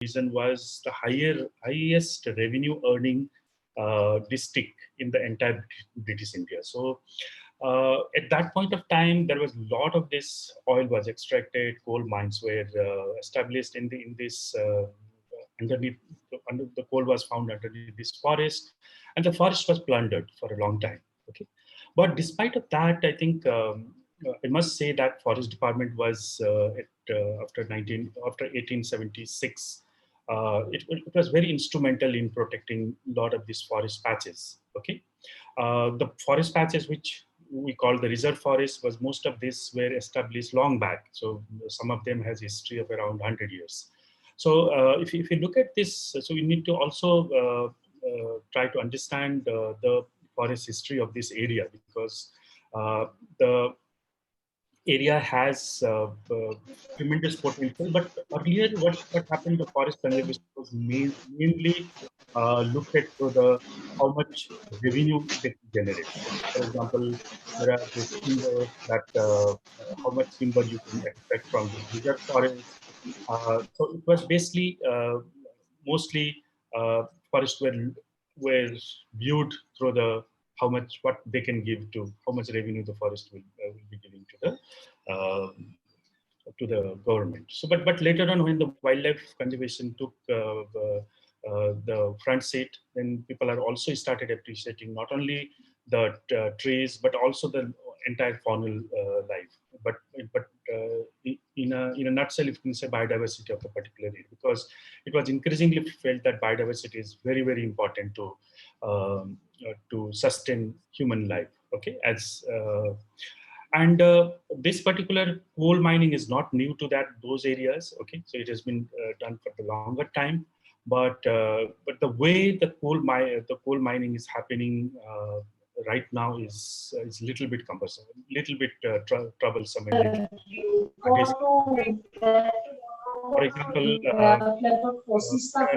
region was the highest revenue earning district in the entire British India. So at that point of time, there was a lot of this oil was extracted, coal mines were established in this underneath. The coal was found underneath this forest, and the forest was plundered for a long time. Okay, but despite of that, I think I must say that Forest Department was after 1876. It was very instrumental in protecting a lot of these forest patches. Okay, the forest patches which we call the reserve forest was most of this were established long back. So some of them has history of around 100 years. So if you look at this, so we need to also try to understand the forest history of this area, because the area has tremendous potential. But earlier, what happened, the forest conservation was mainly looked at for the how much revenue they can generate. For example, there are these timber that how much timber you can extract from the reserve forest. So it was basically mostly forests were viewed through the how much what they can give to how much revenue the forest will be giving to the government. So, but later on, when the wildlife conservation took the front seat, then people are also started appreciating not only the trees but also the entire faunal life. But in a nutshell, if you can say biodiversity of a particular area, because it was increasingly felt that biodiversity is very important to sustain human life. Okay, as and this particular coal mining is not new to those areas. Okay, so it has been done for the longer time, but the way the coal mining is happening right now is little bit cumbersome, little bit troublesome, and little against. For example, there are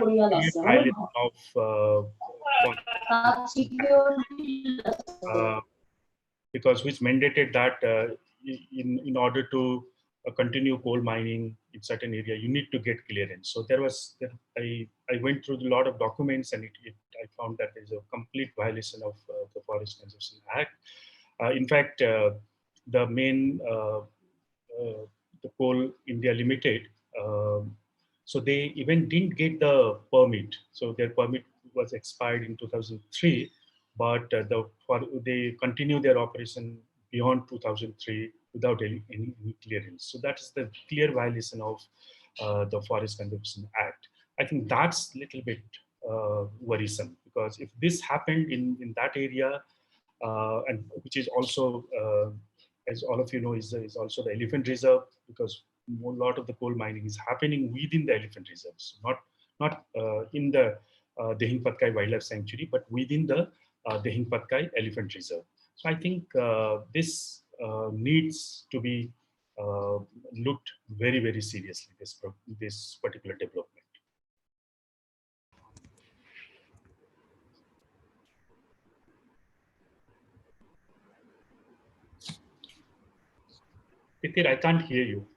clear violation of uh, because which mandated that in order to continue coal mining in certain area, you need to get clearance. So I went through a lot of documents, and I found that there is a complete violation of the Forest Conservation Act. In fact, the main the Coal India Limited, so they even didn't get the permit. So their permit was expired in 2003, but they continue their operation beyond 2003 without any clearance. So that is the clear violation of the Forest Conservation Act. I think that's a little bit worrisome, because if this happened in that area, and which is also, as all of you know, is also the elephant reserve, because a lot of the coal mining is happening within the elephant reserves, not in the Dehing Patkai Wildlife Sanctuary, but within the Dehing Patkai Elephant Reserve. So I think this needs to be looked very seriously, this particular development. Titir, I can't hear you.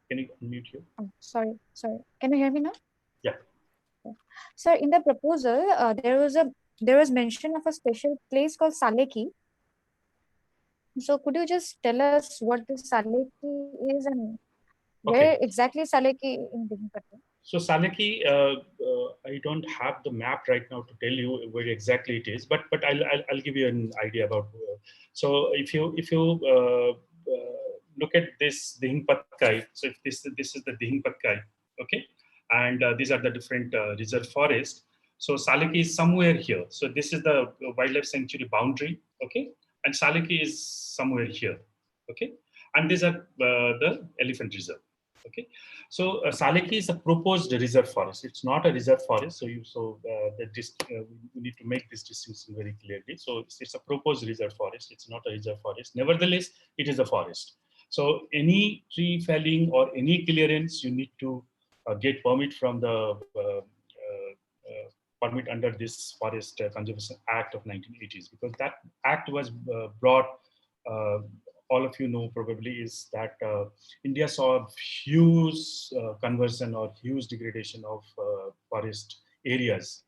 Can you unmute you? Oh, sorry. Can you hear me now? Yeah. Sir, in the proposal, there was mention of a special place called Saleki. So could you just tell us what the Saleki is and where Okay. exactly Saleki in Dehing Patkai? So Saleki, I don't have the map right now to tell you where exactly it is, but I'll give you an idea about. So if you look at this Dehing Patkai, so if this is the Dehing Patkai, okay, and these are the different reserve forest. So Saleki is somewhere here. So this is the wildlife sanctuary boundary, okay, and Saleki is somewhere here, okay, and these are the elephant reserve. Okay, so Saleki is a proposed reserve forest. It's not a reserve forest. So we need to make this distinction very clearly. So it's a proposed reserve forest. It's not a reserve forest. Nevertheless, it is a forest. So any tree felling or any clearance, you need to get permit from the permit under this Forest Conservation Act of 1980s, because that act was brought uh, all of you know probably is that India saw huge conversion or huge degradation of forest areas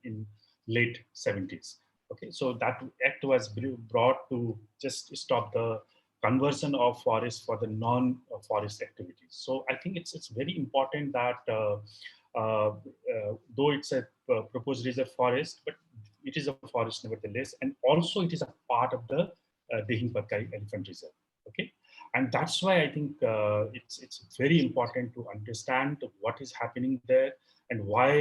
in late 70s. Okay, so that act was brought to just stop the conversion of forests for the non-forest activities. So I think it's very important that though it's a proposed reserve forest, but it is a forest nevertheless, and also it is a part of the Dehing Patkai Elephant Reserve. Okay, and that's why I think it's very important to understand what is happening there and why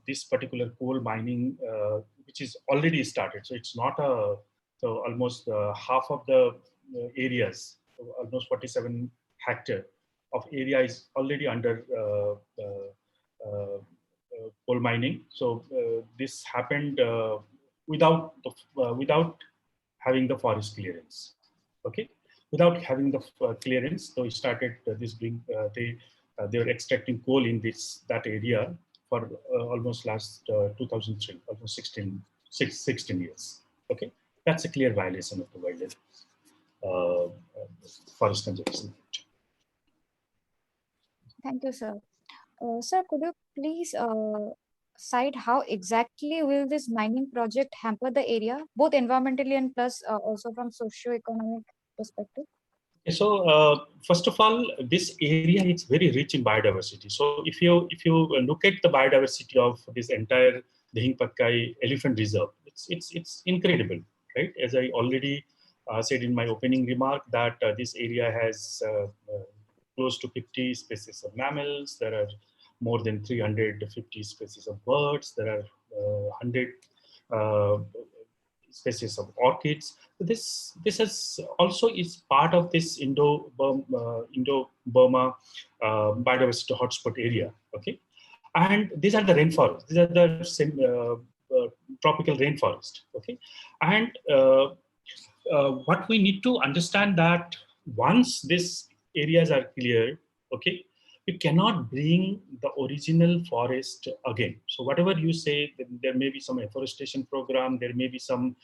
this particular coal mining, which is already started. So it's not a so almost half of the areas, almost 47 hectare of area is already under coal mining. So this happened without having the forest clearance. Okay, without having the clearance, so we started this bring they were extracting coal in that area for almost last 2003, almost 16 years. Okay, that's a clear violation of the wildlife uh, forest conservation. Thank you, sir. Sir, could you please cite how exactly will this mining project hamper the area, both environmentally and plus also from socio-economic perspective? So first of all, this area is very rich in biodiversity. So if you look at the biodiversity of this entire Dehing Patkai Elephant Reserve, it's incredible, right? As I already said in my opening remark, that this area has close to 50 species of mammals. There are more than 350 species of birds. There are 100 uh, species of orchids. This is also is part of this Indo-Burma biodiversity hotspot area. Okay, and these are the rainforests. These are the tropical rainforest. Okay, and what we need to understand that once these areas are cleared, okay, you cannot bring the original forest again. So whatever you say, there may be some afforestation program, there may be some,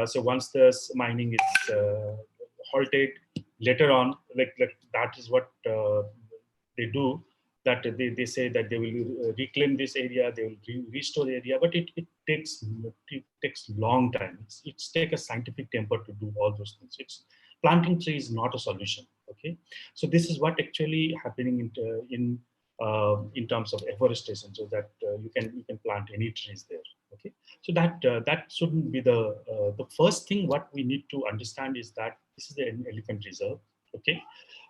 so once the mining is halted later on, like that is what they do, that they say that they will reclaim this area, they will restore area, but it takes long time. It's take a scientific temper to do all those things. It's planting tree is not a solution. Okay, so this is what actually happening in terms of afforestation, so that you can plant any trees there. Okay, so that shouldn't be the first thing. What we need to understand is that this is an elephant reserve. Okay,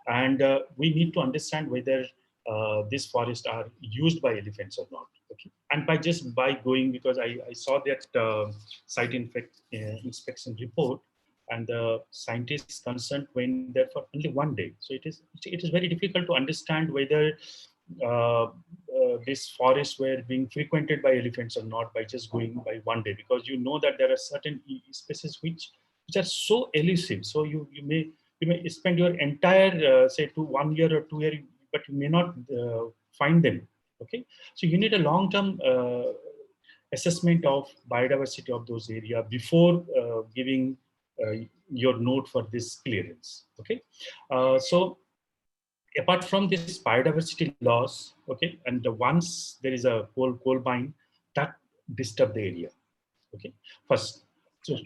and we need to understand whether these forests are used by elephants or not. Okay, and by going, because I saw that site inspection report, and the scientists concerned went there for only one day. So it is very difficult to understand whether these forests were being frequented by elephants or not by just going by one day, because you know that there are certain species which are so elusive. So you may spend your entire say 1 year or 2 year, but you may not find them. Okay, so you need a long term assessment of biodiversity of those area before giving uh, your note for this clearance. Okay, so apart from this biodiversity loss, okay, and once there is a coal mine that disturb the area. Okay, first, so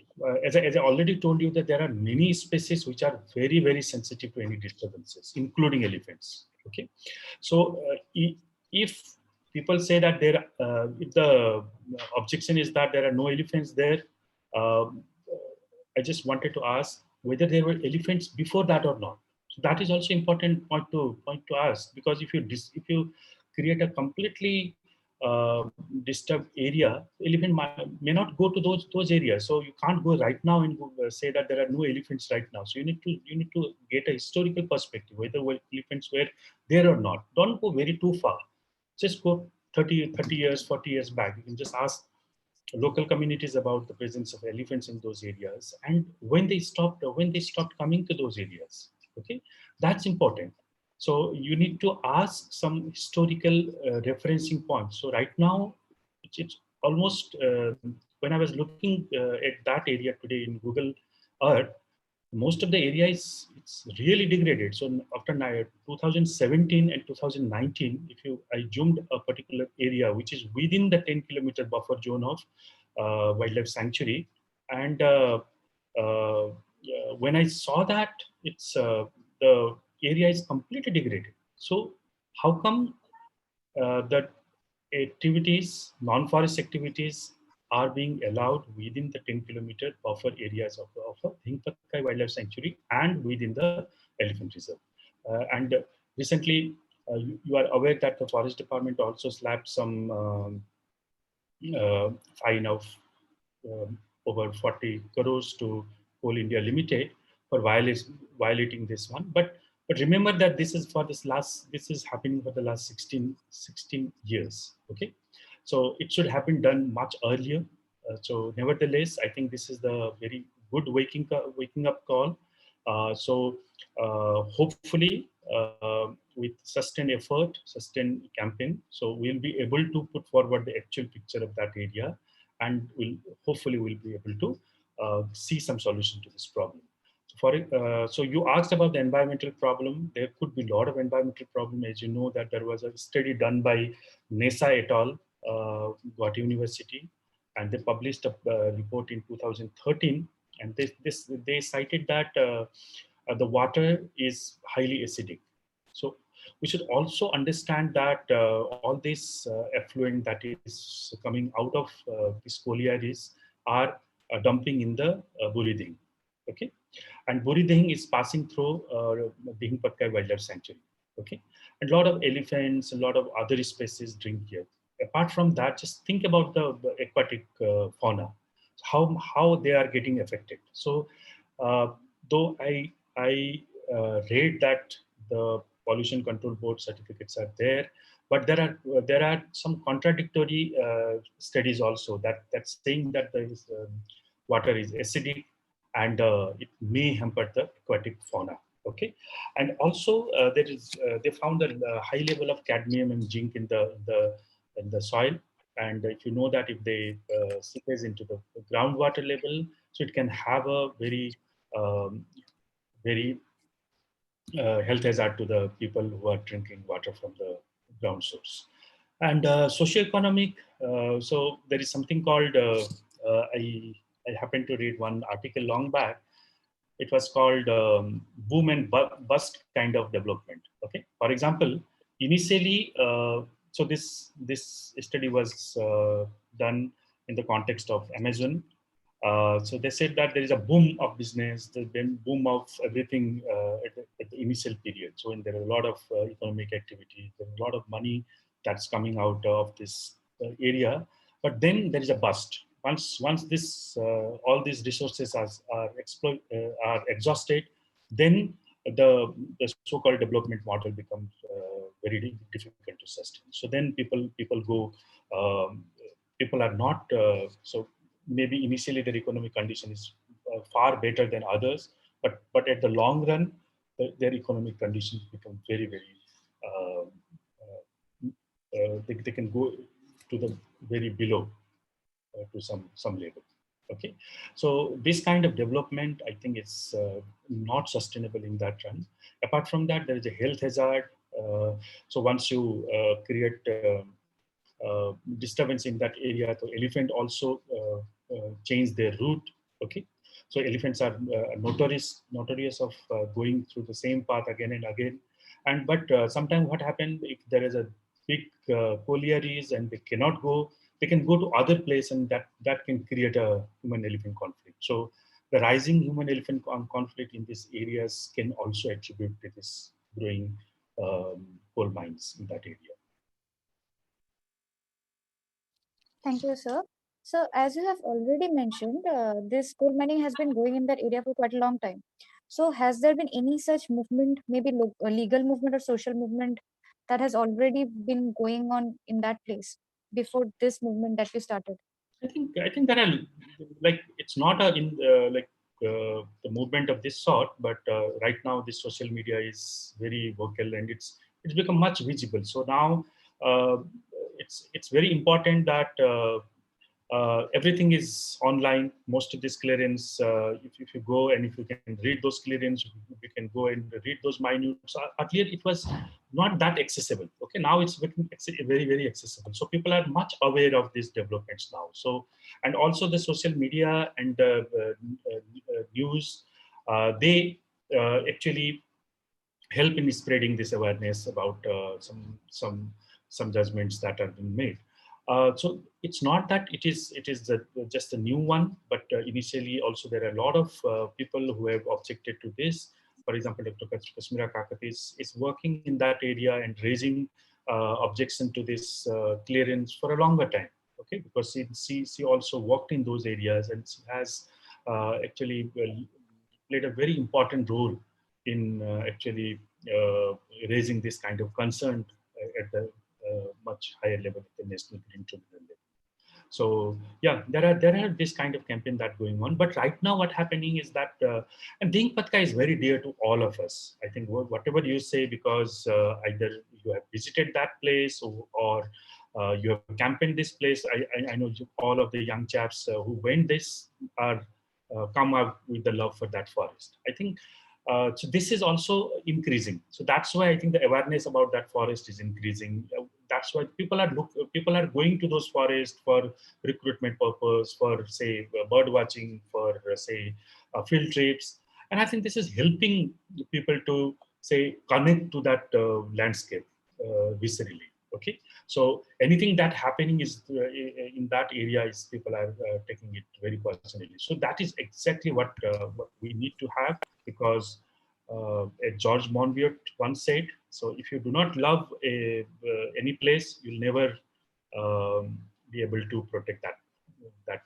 as I already told you, that there are many species which are very sensitive to any disturbances, including elephants. Okay, so if people say that if the objection is that there are no elephants there, um, I just wanted to ask whether there were elephants before that or not. So that is also important point to ask, because if you create a completely disturbed area, elephant may not go to those areas. So you can't go right now and say that there are no elephants right now. So you need to get a historical perspective whether elephants were there or not. Don't go very too far. Just go 30 years, 40 years back. You can just ask local communities about the presence of elephants in those areas, and when they stopped coming to those areas. Okay, that's important. So you need to ask some historical referencing points. So right now it's almost when I was looking at that area today in Google Earth, most of the area is it's really degraded. So after 2017 and 2019, if you I zoomed a particular area which is within the 10-kilometer buffer zone of wildlife sanctuary, and when I saw that, it's the area is completely degraded. So how come that activities, non-forest activities, are being allowed within the 10-kilometer buffer areas of the Dehing Patkai Wildlife Sanctuary and within the Elephant Reserve? And recently, you are aware that the Forest Department also slapped some fine of over 40 crores to Coal India Limited for violating this one. But remember that this is happening for the last 16 years. Okay, so it should have been done much earlier. So nevertheless, I think this is the very good waking up call. Hopefully, with sustained effort, sustained campaign, so we'll be able to put forward the actual picture of that area, and we'll be able to see some solution to this problem. So you asked about the environmental problem. There could be a lot of environmental problem. As you know, that there was a study done by NESA et al., Guwahati University, and they published a report in 2013, and they cited that the water is highly acidic. So we should also understand that all this effluent that is coming out of these collieries are dumping in the Buriding. Okay, and Buriding is passing through Dehing Patkai Wildlife Sanctuary. Okay, and a lot of elephants, a lot of other species drink here. Apart from that, just think about the aquatic fauna, how they are getting affected. So, though I read that the pollution control board certificates are there, but there are some contradictory studies also that saying that there is water is acidic, and it may hamper the aquatic fauna. Okay, and also they found a high level of cadmium and zinc in the soil, and if you know that if they seepage into the groundwater level, so it can have a um, very health hazard to the people who are drinking water from the ground source. And socioeconomic, so there is something called, I happened to read one article long back. It was called boom and bust kind of development. Okay, for example, initially, so this study was done in the context of Amazon. So they said that there is a boom of business, then boom of everything at the initial period. So when there are a lot of economic activity, there's a lot of money that's coming out of this area. But then there is a bust. Once this all these resources are exhausted, then the so-called development model becomes very difficult to sustain. So then people go. People are not so maybe initially their economic condition is far better than others, but at the long run, their economic conditions become very uh, they can go to the very below to some level. Okay, so this kind of development, I think, is not sustainable in that run. Apart from that, there is a health hazard. So once you create disturbance in that area, so elephant also change their route. Okay, so elephants are notorious of going through the same path again and again. And but sometimes what happens if there is a big collieries and they cannot go, they can go to other place, and that can create a human elephant conflict. So the rising human elephant conflict in these areas can also attribute to this growing coal mines in that area. Thank you, sir. So, as you have already mentioned, this coal mining has been going in that area for quite a long time. So, has there been any such movement, maybe legal movement or social movement, that has already been going on in that place before this movement that you started? I think there are, like, it's not a in like the movement of this sort, but right now this social media is very vocal, and it's become much visible. So now uh, it's very important that everything is online. Most of this clearance, if you go and if you can read those clearance, you can go and read those minutes. Earlier, it was not that accessible. Okay, now it's very, very accessible. So people are much aware of these developments now. So, and also the social media and news, they actually help in spreading this awareness about some judgments that are being made. So it's not that it is just a new one, but initially also there are a lot of people who have objected to this. For example, Dr. Kashmira Kakat is working in that area and raising objection to this clearance for a longer time. Okay, because she also worked in those areas and she has actually played a very important role in actually uh, raising this kind of concern at the much higher level, at the national green tribunal level. So yeah, there are this kind of campaign that going on. But right now, what happening is that and Dehing Patkai is very dear to all of us. I think whatever you say, because either you have visited that place or you have campaigned this place. I know all of the young chaps who went this are come up with the love for that forest. I think so this is also increasing. So that's why I think the awareness about that forest is increasing. That's why people are going to those forests for recruitment purpose, for say bird watching, for say field trips, and I think this is helping people to say connect to that landscape viscerally. Okay, so anything that happening is in that area is people are taking it very personally. So that is exactly what we need to have, because George Monbiot once said, so if you do not love any place, you'll never be able to protect that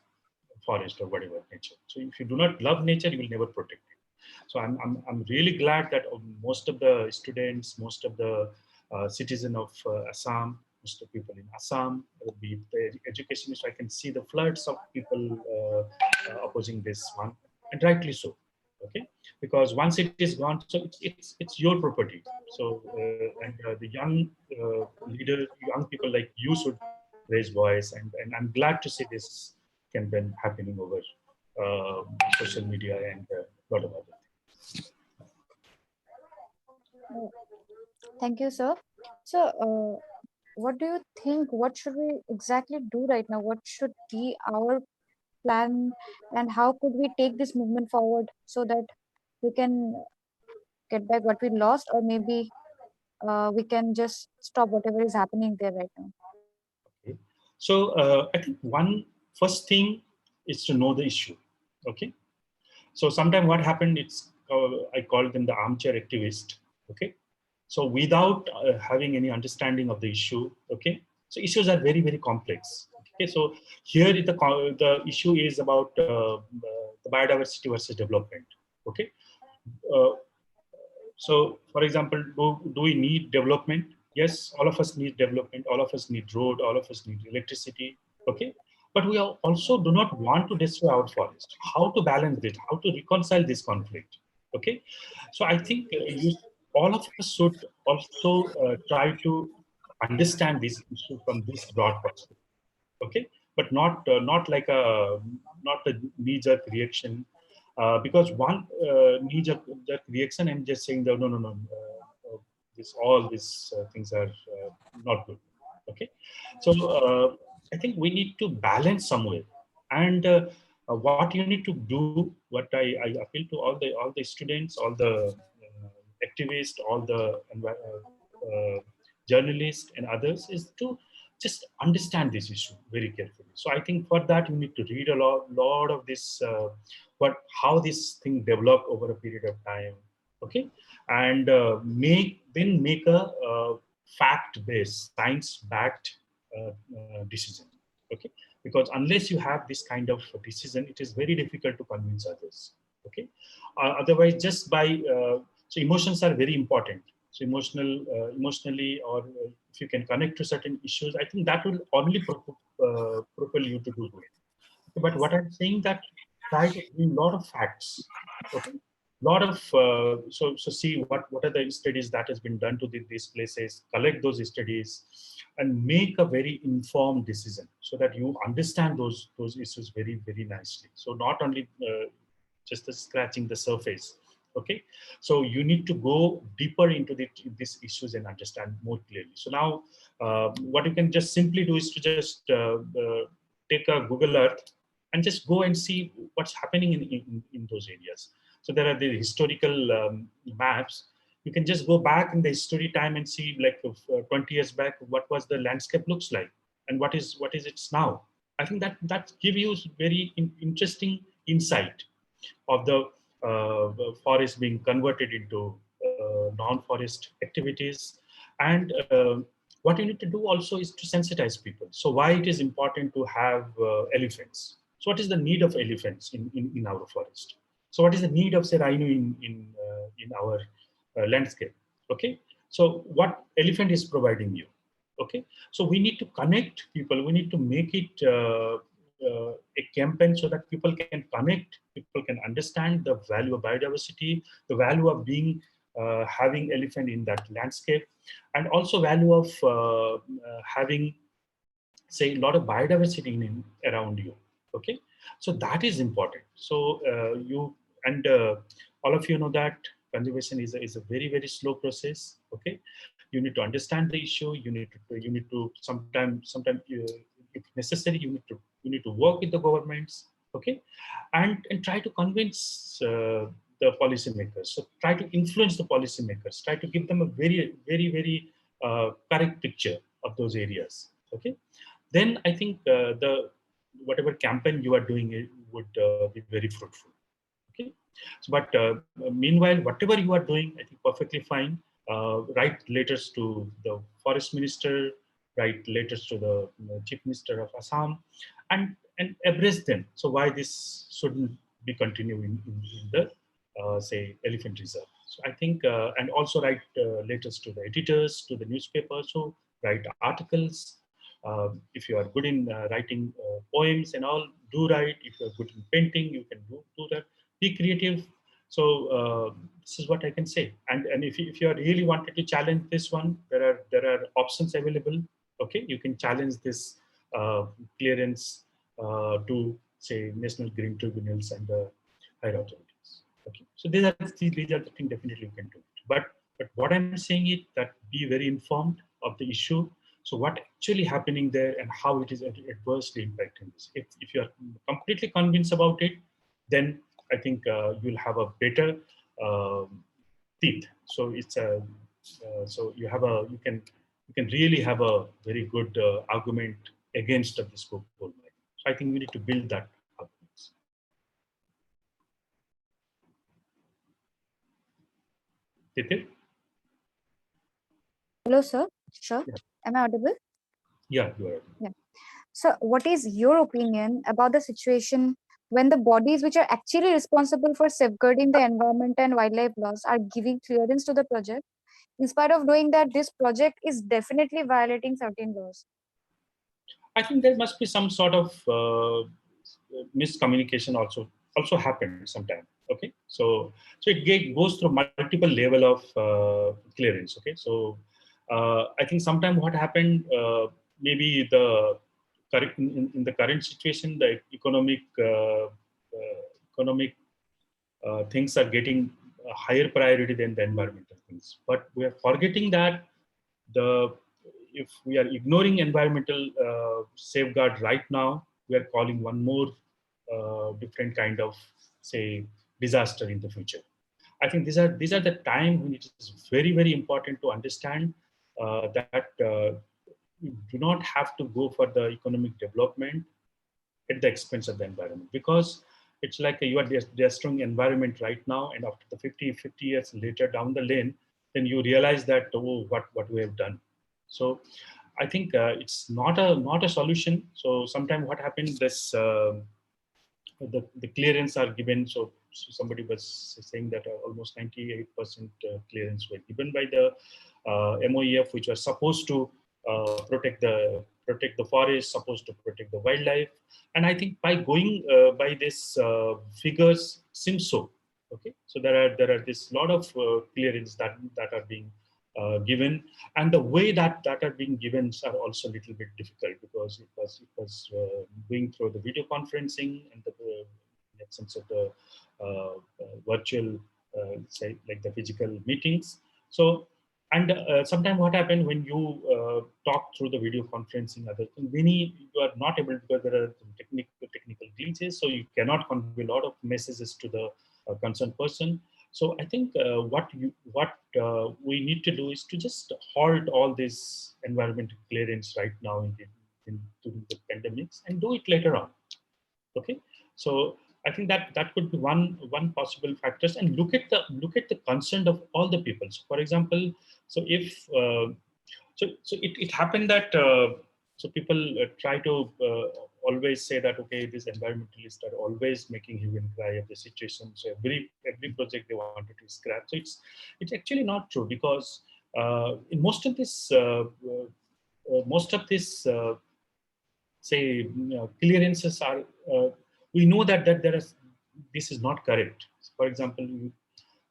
forest or whatever nature. So if you do not love nature, you will never protect it. So I'm really glad that most of the students, most of the citizens of Assam, most of people in Assam, be the educationists, I can see the floods of people opposing this one, and rightly so. Okay, because once it is gone, so it's your property. So and the young leaders, young people like you should raise voice, and I'm glad to see this campaign happening over social media and a lot of other things. Uh, Thank you, sir. So, what do you think? What should we exactly do right now? What should be our plan, and how could we take this movement forward so that we can get back what we lost, or maybe we can just stop whatever is happening there right now? Okay. So I think one first thing is to know the issue. Okay. So sometimes what happened, it's I call them the armchair activist. Okay. So without having any understanding of the issue, okay. So issues are very, very complex. Okay. So here the issue is about the biodiversity versus development. Okay. Uh, so, for example, do we need development? Yes, all of us need development. All of us need road. All of us need electricity. Okay, but we also do not want to destroy our forest. How to balance it? How to reconcile this conflict? Okay, so I think all of us should also try to understand this issue from this broad perspective. Okay, but not like a not a knee-jerk reaction, because one knee-jerk reaction, I'm just saying that no, this all these things are not good. Okay, so I think we need to balance somewhere, and what you need to do, what I appeal to all the students, all the activists, all the journalists and others, is to just understand this issue very carefully. So I think for that you need to read a lot of this, how this thing developed over a period of time. Okay, and make a fact-based, science-backed decision. Okay, because unless you have this kind of decision, it is very difficult to convince others. Okay, otherwise just by so emotions are very important. So emotionally, or if you can connect to certain issues, I think that will only propel you to do good. But what I'm saying, that try to bring a lot of facts. Okay, lot of so see what are the studies that has been done to these places, collect those studies and make a very informed decision so that you understand those issues very nicely. So not only just scratching the surface. Okay, so you need to go deeper into these issues and understand more clearly. So now what you can just simply do is to just take a Google Earth and just go and see what's happening in those areas. So there are the historical maps. You can just go back in the history time and see, like 20 years back, what was the landscape looks like and what is it's now. I think that give you very interesting insight of the forest being converted into non-forest activities. And what you need to do also is to sensitize people. So why it is important to have elephants? So what is the need of elephants in our forest? So what is the need of, say, rhino in our landscape? Okay, so what elephant is providing you? Okay, so we need to connect people. We need to make it a campaign so that people can connect, people can understand the value of biodiversity, the value of being having elephant in that landscape, and also value of having, say, a lot of biodiversity around you. Okay, so that is important. So you and all of you know that conservation is a very slow process. Okay, you need to understand the issue. You need to sometimes if necessary, you need to work with the governments. Okay, and try to convince the policymakers. So try to influence the policymakers. Try to give them a very correct picture of those areas. Okay, then I think the whatever campaign you are doing would be very fruitful. Okay, so but meanwhile, whatever you are doing, I think perfectly fine. Write letters to the forest minister, write letters to the chief minister of Assam, and address them. So why this shouldn't be continuing in the say elephant reserve. So I think and also write letters to the editors, to the newspapers. So write articles. If you are good in writing poems and all, do write. If you are good in painting, you can do that. Be creative. So this is what I can say. And if you are really wanted to challenge this one, there are options available. Okay, you can challenge this clearance to, say, national green tribunals and the higher authorities. Okay, so these are the things definitely you can do. But what I'm saying is that be very informed of the issue. So what actually happening there and how it is adversely impacting this. If you are completely convinced about it, then I think you'll have a better teeth. So it's a so you can really have a very good argument against this coal mine. So I think we need to build that arguments. Titil? Hello, sir. Sir, Yeah, am I audible? yeah, you are. Yeah. So, what is your opinion about the situation when the bodies which are actually responsible for safeguarding the environment and wildlife laws are giving clearance to the project, in spite of knowing that this project is definitely violating certain laws? I think there must be some sort of miscommunication also happened sometime. Okay, so it goes through multiple level of clearance. Okay, so I think sometime what happened, maybe the correct in the current situation, the economic things are getting a higher priority than the environmental things. But we are forgetting that the if we are ignoring environmental safeguard right now, we are calling one more different kind of, say, disaster in the future. I think these are the time when it is very important to understand that you do not have to go for the economic development at the expense of the environment, because it's like you are destroying environment right now, and after the 50 years later down the lane, then you realize that, oh, what we have done. So I think it's not a solution. So sometimes what happens, this the clearance are given. So somebody was saying that almost 98% clearance were given by the MOEF, which was supposed to protect the forest, supposed to protect the wildlife. And I think by going by this figures seems so. Okay, so there are this lot of clearance that are being given, and the way that are being given are also a little bit difficult, because it was going through the video conferencing and the in absence of the virtual, say, like the physical meetings. So, and sometimes what happened when you talk through the video conferencing, other thing, many you are not able, because there are some technical glitches, so you cannot convey a lot of messages to the concerned person. So I think what we need to do is to just halt all this environmental clearance right now during the pandemics, and do it later on. Okay, so I think that could be one possible factors, and look at the concern of all the people. So for example, so if it happened that so people try to always say that, okay, these environmentalists are always making hue and cry of the situation, so every project they wanted to scrap. So it's actually not true, because in most of this say clearances are, we know that there is, this is not correct. For example,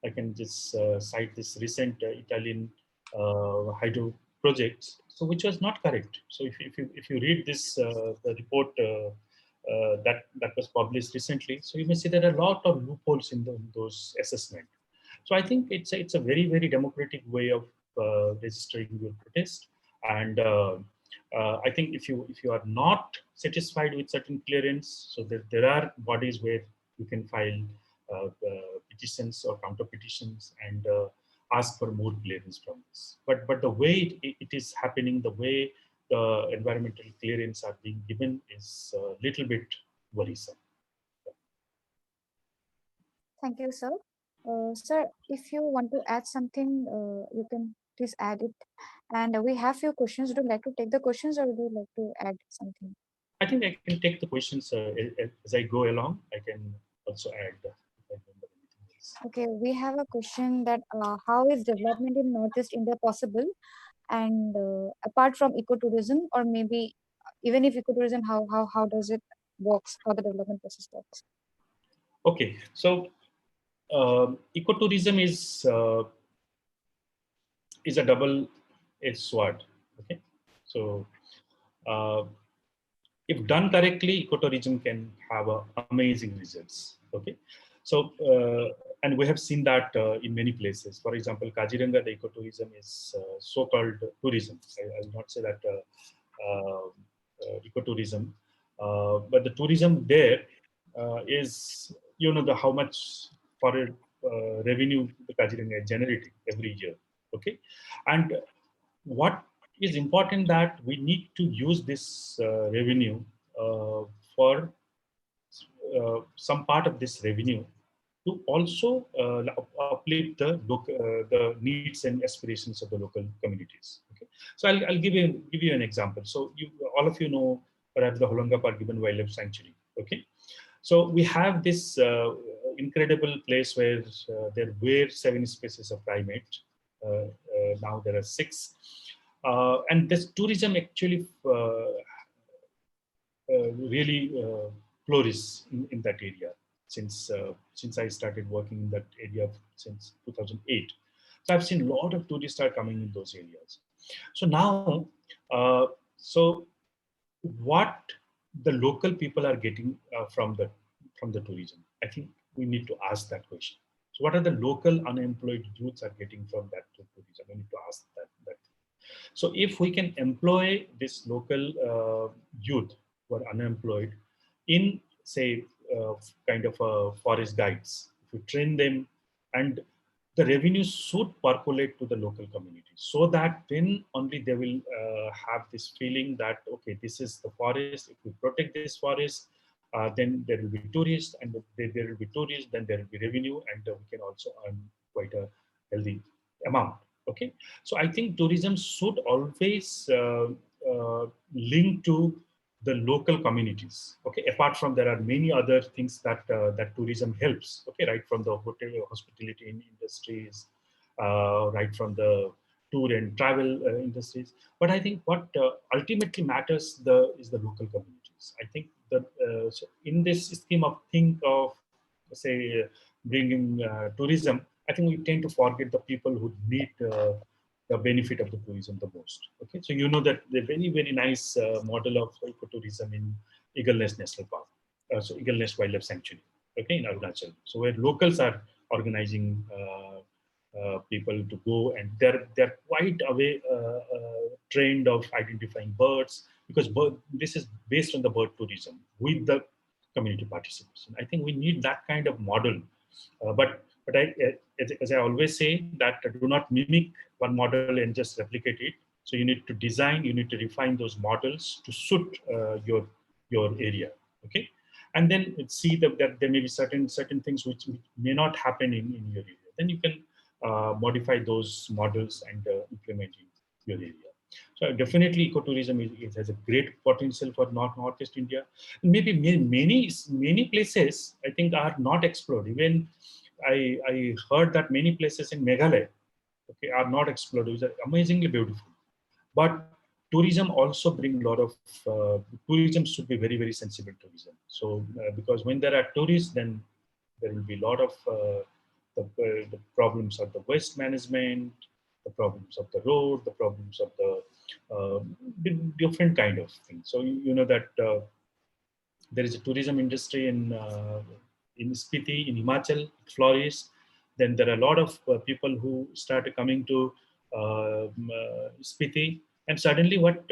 I can just cite this recent Italian hydro projects, so which was not correct. So if you read this the report that was published recently, so you may see there are a lot of loopholes in those assessment. So I think it's a very very democratic way of registering your protest, and I think if you are not satisfied with certain clearance, so there are bodies where you can file petitions or counter petitions, and ask for more clearance from this. But the way it is happening, the way the environmental clearance are being given is a little bit worrisome. Thank you, sir. Sir, if you want to add something, you can please add it. And we have few questions. Would you like to take the questions, or would you like to add something? I think I can take the questions as I go along. I can also add if I remember anything else. Okay, we have a question that how is development in Northeast India possible? And apart from ecotourism, or maybe even if ecotourism, how does it works? How the development process works? Okay, so ecotourism is a double-edged sword. Okay, so uh, if done correctly, ecotourism can have amazing results. Okay, so and we have seen that in many places. For example, Kaziranga, the ecotourism is so-called tourism. I will not say that ecotourism, but the tourism there is, the how much foreign revenue the Kaziranga is generating every year. Okay, and what is important that we need to use this revenue for some part of this revenue to also uplift the needs and aspirations of the local communities. Okay, so I'll give you an example. So all of you know perhaps the Holanga Park Gibbon Wildlife Sanctuary. Okay, so we have this incredible place where there were 7 species of primate. Now there are 6. And this tourism actually really flourish in that area since I started working in that area since 2008. So I've seen a lot of tourists are coming in those areas. So now, so what the local people are getting from the tourism, I think we need to ask that question. So what are the local unemployed youths are getting from that tourism? We need to ask that. So if we can employ this local youth who are unemployed in, say, kind of forest guides, if you train them, and the revenue should percolate to the local community, so that then only they will have this feeling that, okay, this is the forest. If we protect this forest, then there will be tourists, and there will be tourists, then there will be revenue, and we can also earn quite a healthy amount. Okay, so I think tourism should always link to the local communities. Okay, apart from, there are many other things that tourism helps. Okay, right from the hotel hospitality industries, right from the tour and travel industries. But I think what ultimately matters is the local communities. I think that so in this scheme of think of, say, bringing tourism, I think we tend to forget the people who need the benefit of the tourism the most. Okay, so you know that the very very nice model of ecotourism in Eagle Nest National Park, so Eagle Nest Wildlife Sanctuary, okay, in Arunachal. So where locals are organizing people to go, and they're quite away trained of identifying birds, because this is based on the bird tourism with the community participation. I think we need that kind of model, but as I always say, that do not mimic one model and just replicate it. So you need to design, you need to refine those models to suit your area. Okay, and then see that there may be certain things which may not happen in your area. Then you can modify those models and implement in your area. So definitely, ecotourism has a great potential for northeast India. Maybe many places I think are not explored. Even I heard that many places in Meghalaya, okay, are not explored, which are amazingly beautiful. But tourism also bring a lot of tourism should be very very sensible tourism. So because when there are tourists, then there will be a lot of the problems of the waste management, the problems of the road, the problems of the different kind of things. So you know that there is a tourism industry in Spiti, in Himachal, it flourished. Then there are a lot of people who started coming to Spiti, and suddenly what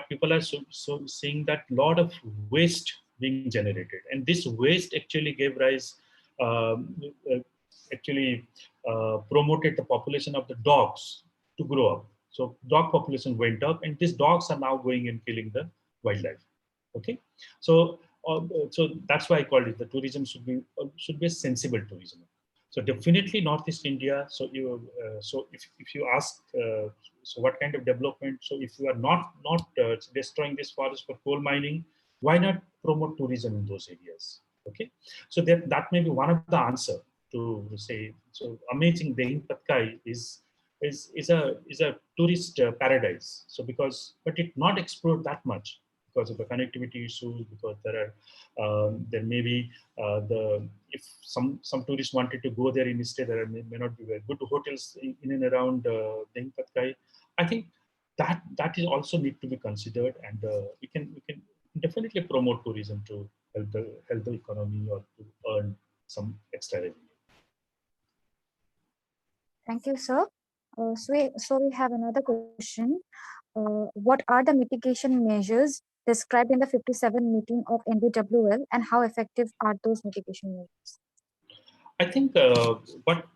people are so seeing, that lot of waste being generated, and this waste actually gave rise, um, uh, actually promoted the population of the dogs to grow up. So dog population went up, and these dogs are now going and killing the wildlife. Okay, so so that's why I called it the tourism should be a sensible tourism. So definitely Northeast India. So so if you ask, so what kind of development? So if you are not destroying this forest for coal mining, why not promote tourism in those areas? Okay, so that may be one of the answer to say. So amazing Dehing Patkai is a tourist paradise. So because but it not explored that much because of the connectivity issues, because there may be if some tourists wanted to go there instead, there may not be very good hotels in and around Dehing Patkai. I think that is also need to be considered, and we can definitely promote tourism to help the economy or to earn some extra revenue. Thank you, sir. So we have another question. What are the mitigation measures described in the 57 meeting of NBWL, and how effective are those mitigation measures? I think what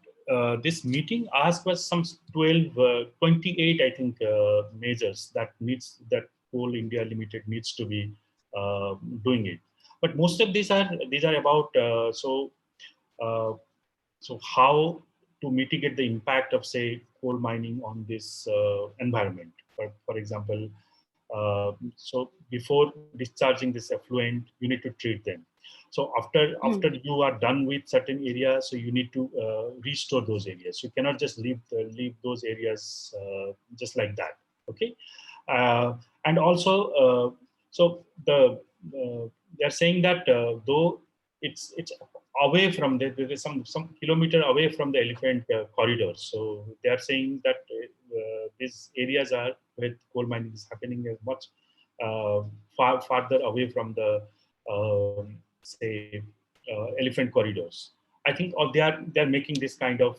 this meeting asked was some 12, 28, I think, measures that Coal India Limited needs to be doing it. But most of these are about uh, so how to mitigate the impact of, say, coal mining on this environment. For example, so before discharging this effluent, you need to treat them. So after you are done with certain areas, so you need to restore those areas. You cannot just leave those areas just like that. Okay, and also so they are saying that though it's away from there is some kilometer away from the elephant corridor. So they are saying that these areas are where coal mining is happening as much farther away from the say elephant corridors. I think they are making this kind of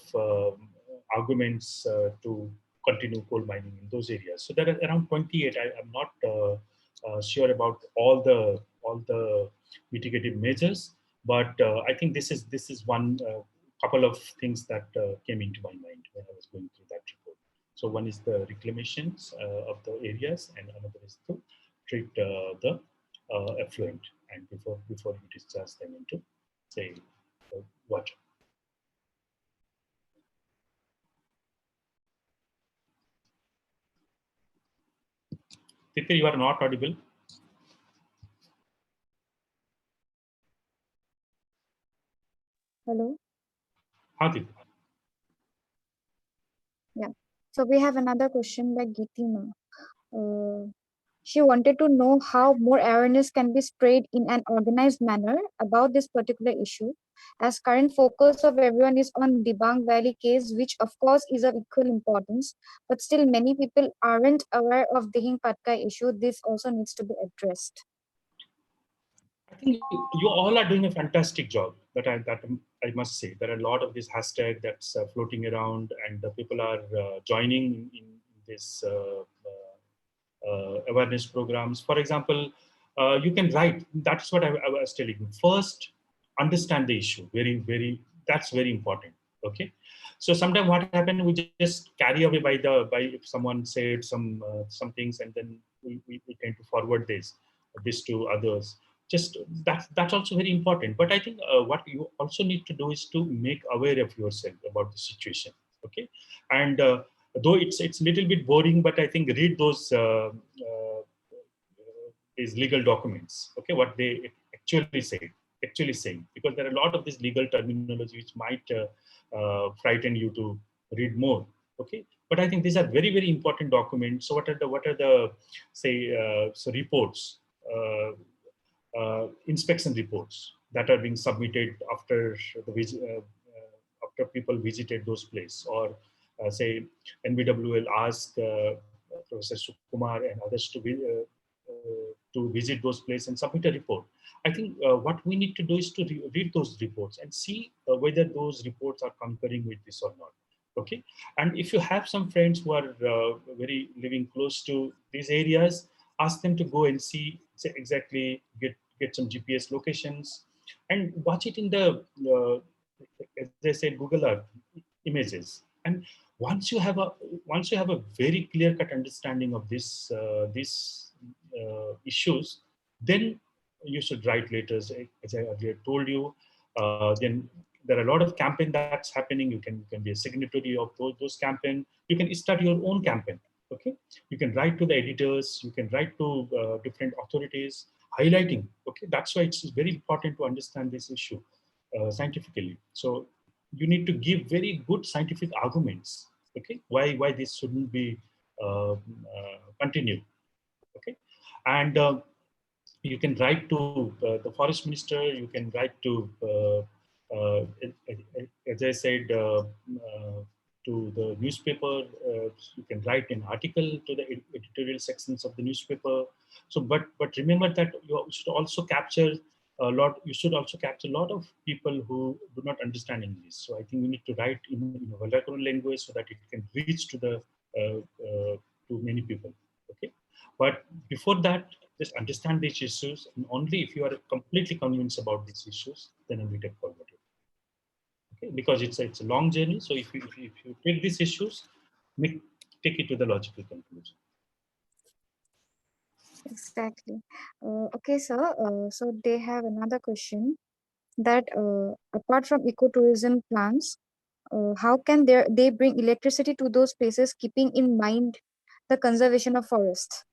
arguments to continue coal mining in those areas. So there are around 28. I'm not sure about all the mitigative measures, but I think this is one couple of things that came into my mind when I was going through that report. So one is the reclamations of the areas, and another is to treat the effluent, and before you discharge them into, say, water. Titir, you are not audible. Hello. Haan, Titir. Yeah. So we have another question by Gitima. She wanted to know how more awareness can be spread in an organized manner about this particular issue, as current focus of everyone is on Debang Valley case, which of course is of equal importance, but still many people aren't aware of Dehing Patkai issue. This also needs to be addressed. I think you all are doing a fantastic job. I must say there are a lot of this hashtag that's floating around, and the people are joining in this awareness programs. For example, you can write. That's what I was telling you. First, understand the issue. That's very important. Okay. So sometimes what happens, we just carry away by if someone said some things, and then we tend to forward this to others. Just that's also very important. But I think what you also need to do is to make aware of yourself about the situation. Okay, and though it's a little bit boring, but I think read these legal documents. Okay, what they actually saying, because there are a lot of this legal terminology which might frighten you to read more. Okay, but I think these are very important documents. So what are the say so reports, inspection reports that are being submitted after after people visited those places, or say NBW will ask Professor Sukumar and others to visit those places and submit a report. I think what we need to do is to read those reports and see whether those reports are concurring with this or not. Okay, and if you have some friends who are very living close to these areas, ask them to go and see, say, exactly, get some GPS locations and watch it in the as I said, Google Earth images. And once you have a very clear cut understanding of this issues, then you should write letters, as I earlier told you. Then there are a lot of campaign that's happening. You can be a signatory of those campaign. You can start your own campaign. Okay, you can write to the editors. You can write to different authorities, highlighting. Okay, that's why it's very important to understand this issue scientifically. So you need to give very good scientific arguments. Okay, why this shouldn't be continued. Okay, and you can write to the forest minister. You can write to as I said, to the newspaper. You can write an article to the editorial sections of the newspaper. So but remember that you should also capture a lot. You should also capture a lot of people who do not understand English. So I think we need to write in a vernacular language so that it can reach to the to many people. Okay, but before that, just understand these issues, and only if you are completely convinced about these issues, then we take forward. Okay, because it's a long journey. So if you take these issues, make take it to the logical conclusion. Exactly. Okay, sir. So they have another question that apart from ecotourism plans, how can they bring electricity to those places, keeping in mind the conservation of forests?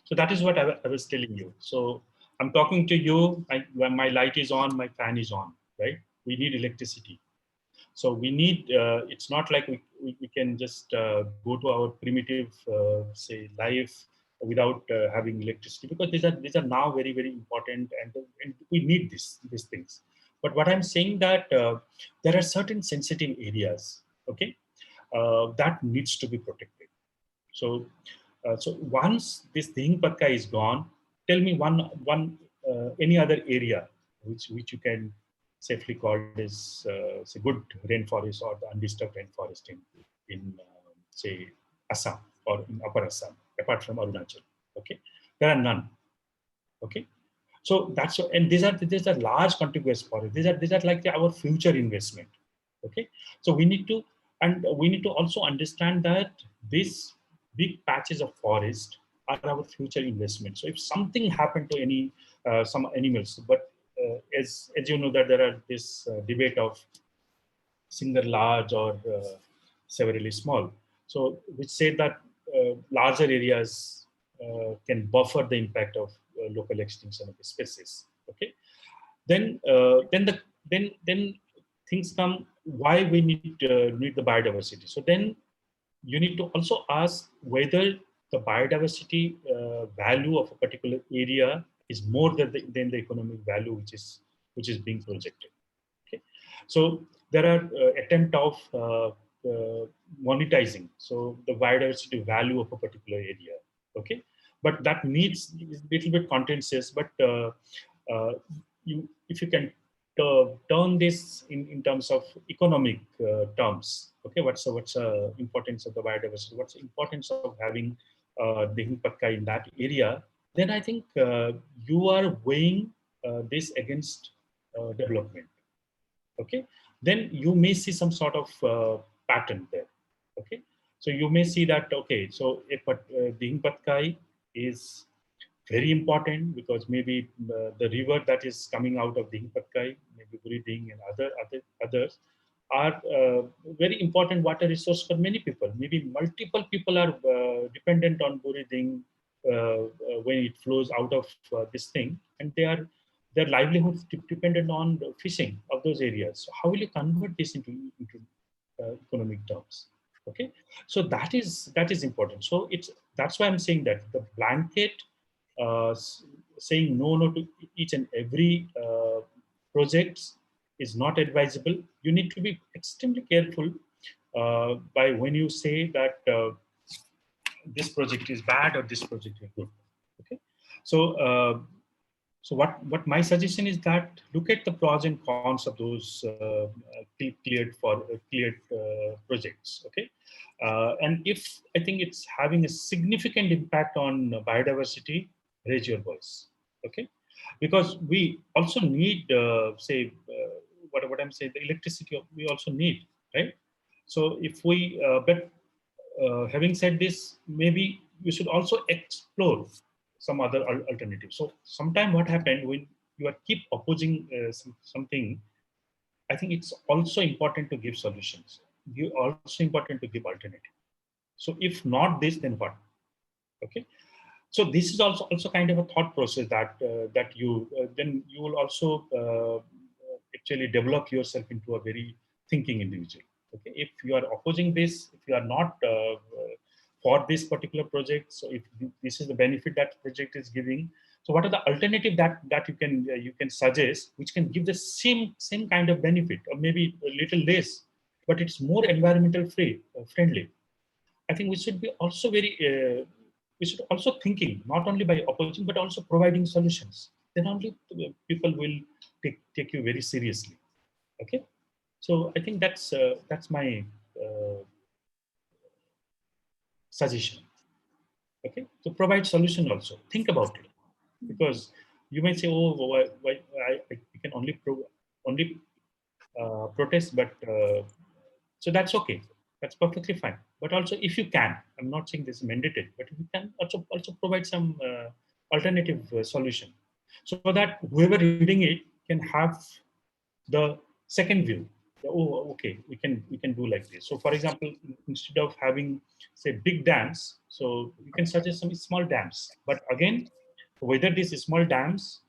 So that is what I was telling you. So I'm talking to you. When my light is on, my fan is on. Right? We need electricity. So we need. It's not like we can just go to our primitive, say, life without having electricity, because these are now very important, and we need these things. But what I'm saying that there are certain sensitive areas. Okay, that needs to be protected. So so once this Dehing Patkai is gone, tell me one any other area which you can safely call as say good rainforest or the undisturbed rainforest in say Assam or in Upper Assam, apart from Arunachal. Okay, there are none. Okay, so that's, and these are large contiguous forests. These are like our future investment. Okay, so we need to also understand that these big patches of forest are our future investment. So if something happened to any some animals, but as you know that there are this debate of single large or severely small. So which say that larger areas can buffer the impact of local extinction of species. Okay, then things come why we need the biodiversity. So then you need to also ask whether the biodiversity value of a particular area is more than the economic value which is being projected. Okay, so there are attempt of monetizing so the biodiversity value of a particular area. Okay, but that needs a little bit contentious. But if you can turn this in terms of economic terms, okay, what's the importance of the biodiversity? What's the importance of having Dehing Patkai in that area? Then I think you are weighing this against development. Okay, then you may see some sort of pattern there. Okay, so you may see that, okay, so if Dehing Patkai is very important because maybe the river that is coming out of Dehing Patkai, maybe Buri Dehing and others are very important water resource for many people. Maybe multiple people are dependent on Buri Dehing when it flows out of this thing, and their livelihood dependent on the fishing of those areas. So how will you convert this into economic terms? Okay, so that is important. So that's why I'm saying that the blanket saying no to each and every projects is not advisable. You need to be extremely careful by when you say that this project is bad or this project is good. Okay, so so what my suggestion is that look at the pros and cons of those cleared projects. Okay, and if I think it's having a significant impact on biodiversity, raise your voice. Okay, because we also need say what I'm saying, the electricity we also need, right? So if we but having said this, maybe we should also explore some other alternatives. So sometime what happened when you are keep opposing something, I think it's also important to give solutions. You also important to give alternative. So if not this, then what? Okay. So this is also kind of a thought process that you then you will also actually develop yourself into a very thinking individual. Okay, if you are opposing this, if you are not for this particular project, so if this is the benefit that project is giving, so what are the alternative that you can suggest which can give the same kind of benefit or maybe a little less, but it's more environmental friendly. I think we should be also very we should also thinking not only by opposing but also providing solutions. Then only people will take you very seriously. Okay, so I think that's my suggestion. Okay, so provide solution also. Think about it, because you may say, oh, why I can only protest, but so that's okay. That's perfectly fine. But also, if you can, I'm not saying this is mandated, but if you can also provide some alternative solution, so that whoever reading it can have the second view. Oh, okay, we can do like this. So, for example, instead of having say big dams, so you can suggest some small dams. But again, whether these small dams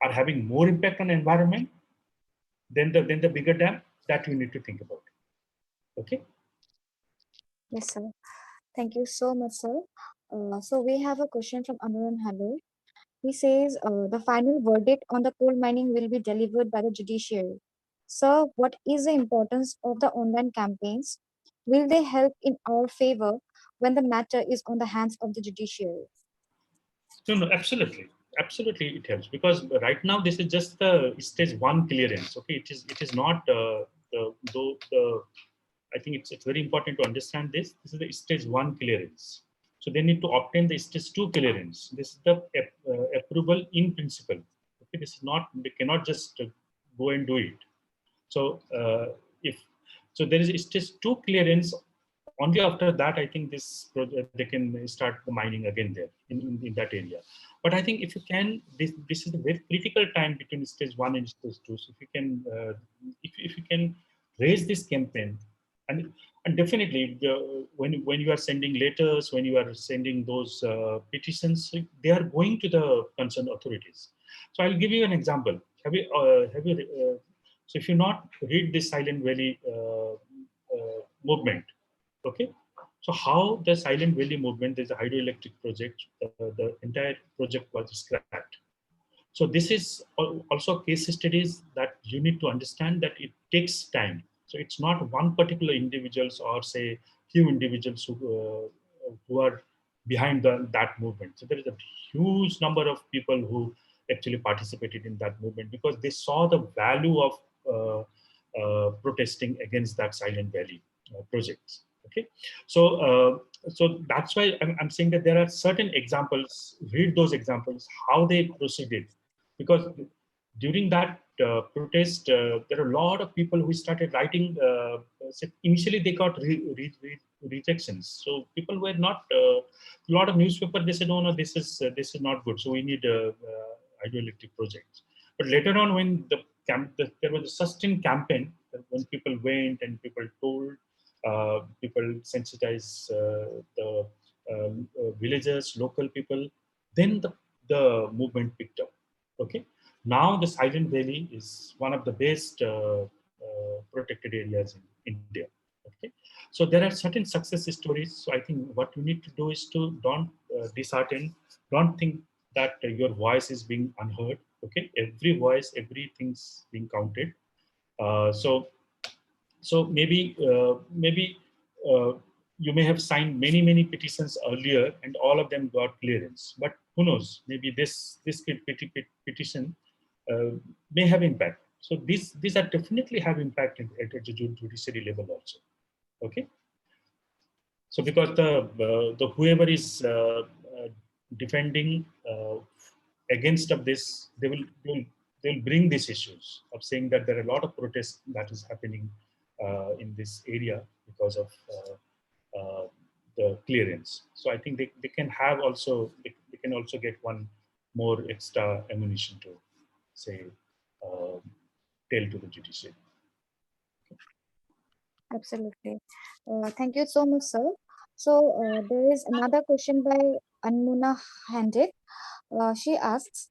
are having more impact on environment than the bigger dam, that we need to think about. Okay. Yes, sir. Thank you so much, sir. So we have a question from Narayan. He says the final verdict on the coal mining will be delivered by the judiciary. Sir, what is the importance of the online campaigns? Will they help in our favor when the matter is on the hands of the judiciary? No, absolutely, it helps because right now this is just the stage one clearance. Okay, it is not the I think it's very important to understand this. This is the stage one clearance. So they need to obtain the stage two clearance. This is the approval in principle. Okay, this is not, they cannot just go and do it. So if so, there is stage two clearance. Only after that, I think this project, they can start the mining again there in that area. But I think if you can, this is a very critical time between stage one and stage two. So if you can, if you can raise this campaign, and and definitely when you are sending letters, when you are sending those petitions, they are going to the concerned authorities. So I'll give you an example. Have you so if you not read this Silent Valley movement, okay, So how the Silent Valley movement, there's a hydroelectric project, the entire project was scrapped. So this is also case studies that you need to understand that it takes time. So it's not one particular individuals or say few individuals who are behind that movement. So there is a huge number of people who actually participated in that movement because they saw the value of protesting against that Silent Valley projects. Okay, so so that's why I'm saying that there are certain examples. Read those examples, how they proceeded, because during that protest, there are a lot of people who started writing. Initially, they got rejections. So people were not. A lot of newspaper they said, no, this is not good. So we need hydroelectric projects. But later on, when there was a sustained campaign, when people went and people told, people sensitize the villagers, local people, then the movement picked up. Okay, now the Silent Valley is one of the best protected areas in India. Okay, so there are certain success stories. So I think what you need to do is to don't dishearten, don't think that your voice is being unheard. Okay, every voice, everything's being counted. So maybe uh, you may have signed many petitions earlier and all of them got clearance, but who knows, maybe this petition uh, may have impact. So these are definitely have impact at the judiciary level also. Okay, so because the whoever is defending against of this, they will bring these issues of saying that there are a lot of protests that is happening in this area because of the clearance. So I think they can have also they can also get one more extra ammunition to say uh, tell to the judiciary. Absolutely. Thank you so much, sir. So there is another question by Anmuna Handit. She asks,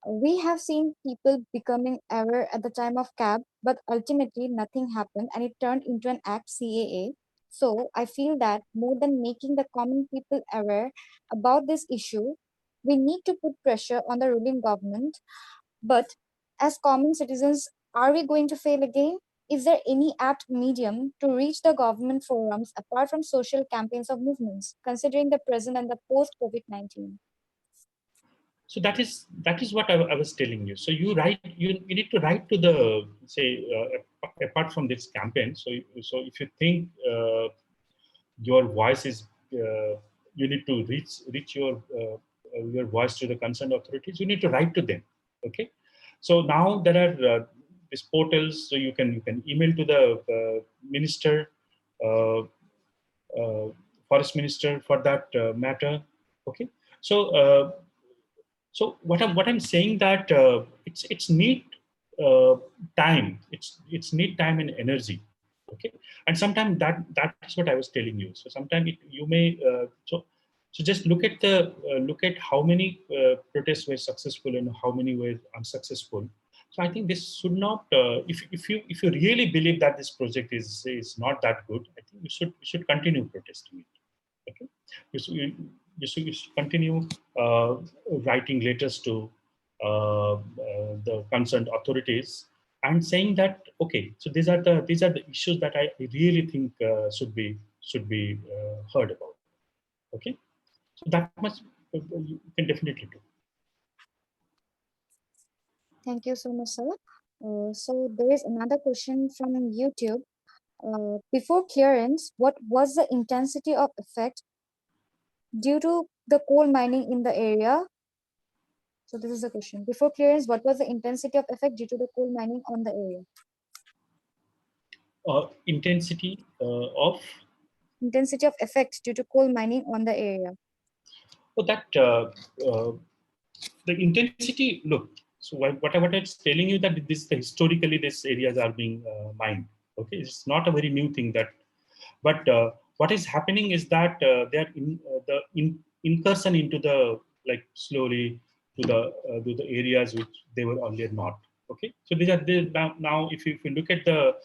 we have seen people becoming aware at the time of CAB, but ultimately nothing happened and it turned into an act CAA. So I feel that more than making the common people aware about this issue, we need to put pressure on the ruling government. But as common citizens, are we going to fail again? Is there any apt medium to reach the government forums apart from social campaigns or movements, considering the present and the post COVID 19? So that is what I was telling you. So you need to write to the say apart from this campaign. So if you think your voice is you need to reach your voice to the concerned authorities, you need to write to them. Okay, so now there are these portals, so you can email to the minister, uh, forest minister for that matter. Okay, so so what I'm saying that it's need uh, time. It's need time and energy. Okay, and sometimes that is what I was telling you. So sometimes you may so just look at how many protests were successful and how many were unsuccessful. So I think this should not. If you really believe that this project is not that good, I think you should continue protesting it. Okay, you should continue writing letters to the concerned authorities and saying that okay, so these are the issues that I really think should be heard about. Okay, so that much you can definitely do. Thank you so much, sir. So there is another question from YouTube. Before clearance, what was the intensity of effect due to the coal mining in the area? So this is the question. Before clearance, what was the intensity of effect due to the coal mining on the area? Intensity of Intensity of effect due to coal mining on the area. that uh, the intensity. Look, so what I was telling you that historically these areas are being mined. Okay, it's not a very new thing that. But what is happening is that they are incursion into the like slowly to the areas which they were earlier not. Okay, so these are now if you look at the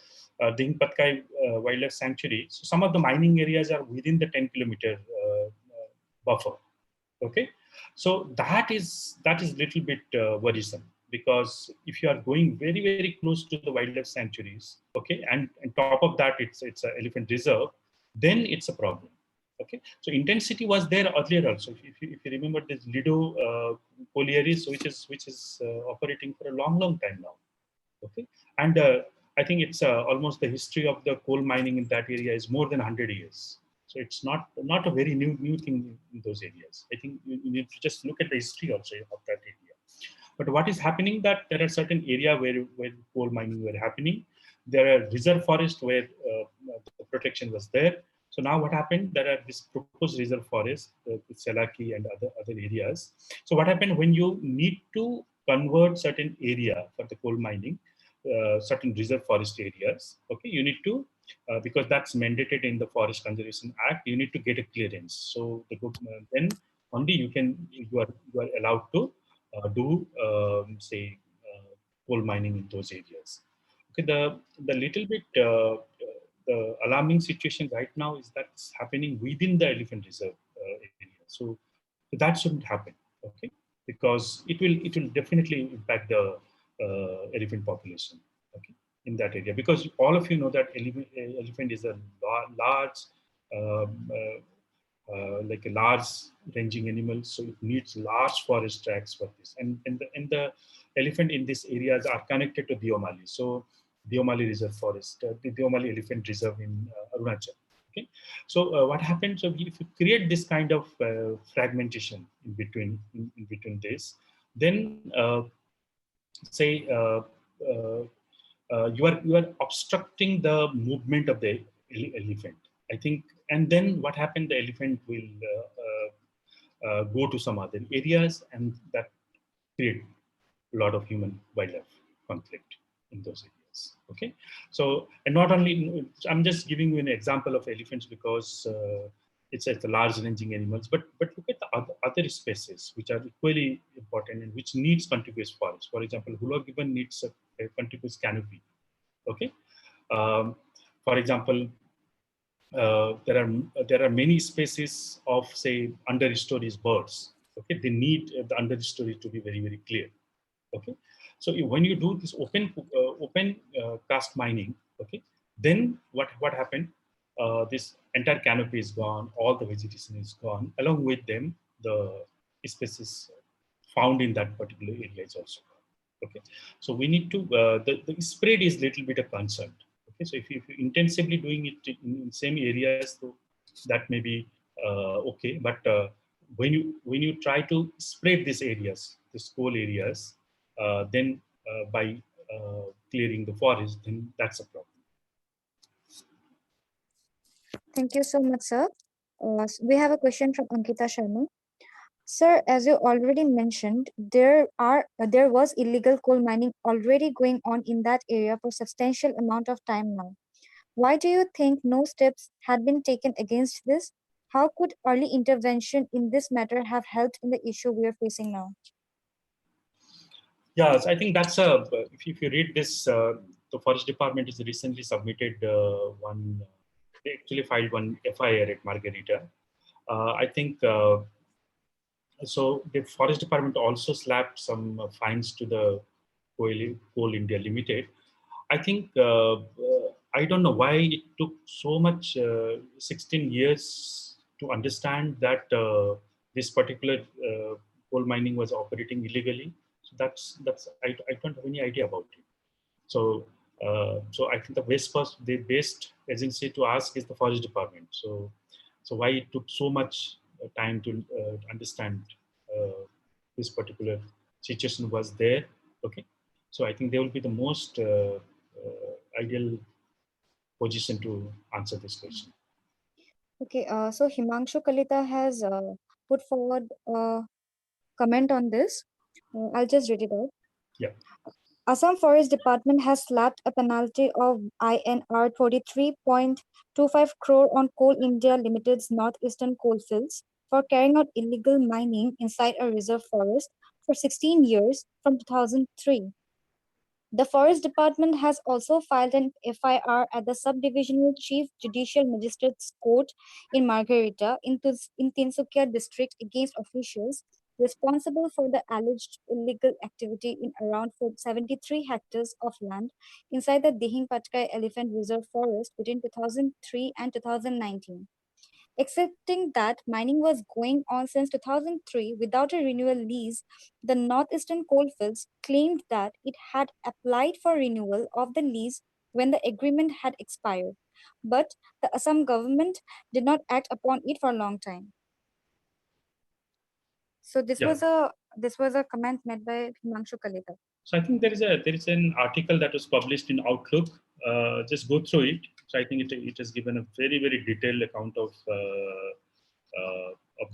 Dehing Patkai Wildlife Sanctuary. So some of the mining areas are within the 10-kilometer buffer. Okay, so that is little bit worrisome, because if you are going very close to the wildlife sanctuaries, okay, and top of that it's a elephant reserve, then it's a problem. Okay, so intensity was there earlier also. If you remember this Lido collieries, which is operating for a long time now. Okay, and I think it's almost the history of the coal mining in that area is more than 100 years. So it's not a very new thing in those areas. I think you need to just look at the history also of that area. But what is happening, that there are certain area where coal mining were happening. There are reserve forest where the protection was there. So now what happened, there are this proposed reserve forest, Selaki and other areas. So what happened, when you need to convert certain area for the coal mining, certain reserve forest areas, okay, you need to, because that's mandated in the Forest Conservation Act, you need to get a clearance. So then only you are allowed to do, say, coal mining in those areas. Okay, the little bit the alarming situation right now is that's happening within the elephant reserve area. So that shouldn't happen. Okay, because it will definitely impact the elephant population. Okay, in that area, because all of you know that elephant is a large, um, like a large ranging animal, so it needs large forest tracts for this. And the elephant in these areas are connected to Deomali. So Deomali Reserve Forest, the Deomali Elephant Reserve in Arunachal. Okay, so what happens, so if you create this kind of fragmentation in between this, then say you are obstructing the movement of the elephant, I think. And then what happened, the elephant will go to some other areas, and that create a lot of human wildlife conflict in those areas. Okay, so, and not only, I'm just giving you an example of elephants because it's a large ranging animals, but look at the other species which are equally important and which needs contiguous forest. For example, hula gibbon needs a contiguous canopy. Okay, um, for example, there are many species of, say, understories birds. Okay, they need the understory to be very clear. Okay, so when you do this open cast mining, okay, then what happened, this entire canopy is gone, all the vegetation is gone, along with them the species found in that particular area is also gone. Okay, so we need to, the spread is little bit of concern. Okay, so if you intensively doing it in same areas, so that may be okay, but when you try to spread these areas, these coal areas, then by clearing the forest, then that's a problem. Thank you so much, sir. We have a question from Ankita Sharma. Sir, as you already mentioned, there was illegal coal mining already going on in that area for substantial amount of time now. Why do you think no steps had been taken against this? How could early intervention in this matter have helped in the issue we are facing now? Yes, I think that's if you read this, the forest department has recently submitted one. They actually filed one FIR at Margarita. I think so. The forest department also slapped some fines to the Coal India Limited. I think I don't know why it took so much 16 years to understand that this particular coal mining was operating illegally. So that's I don't have any idea about it. So I think the best agency to ask is the forest department. So why it took so much time to understand uh, this particular situation was there. Okay, so I think they will be the most ideal position to answer this question. Okay, so Himanshu Kalita has put forward a comment on this. I'll just read it out. Yeah. Assam Forest Department has slapped a penalty of INR 43.25 crore on Coal India Limited's northeastern coalfields for carrying out illegal mining inside a reserve forest for 16 years from 2003. The Forest Department has also filed an FIR at the Subdivisional Chief Judicial Magistrates Court in Margarita in Tinsukia district against officials responsible for the alleged illegal activity in around 73 hectares of land inside the Dehing Patkai Elephant Reserve forest between 2003 and 2019. Accepting that mining was going on since 2003 without a renewal lease, the Northeastern Coalfields claimed that it had applied for renewal of the lease when the agreement had expired. But the Assam government did not act upon it for a long time. So Yeah. this was a comment made by Himanshu Kalita. So I think there is an article that was published in Outlook. Just go through it. So I think it has given a very detailed account of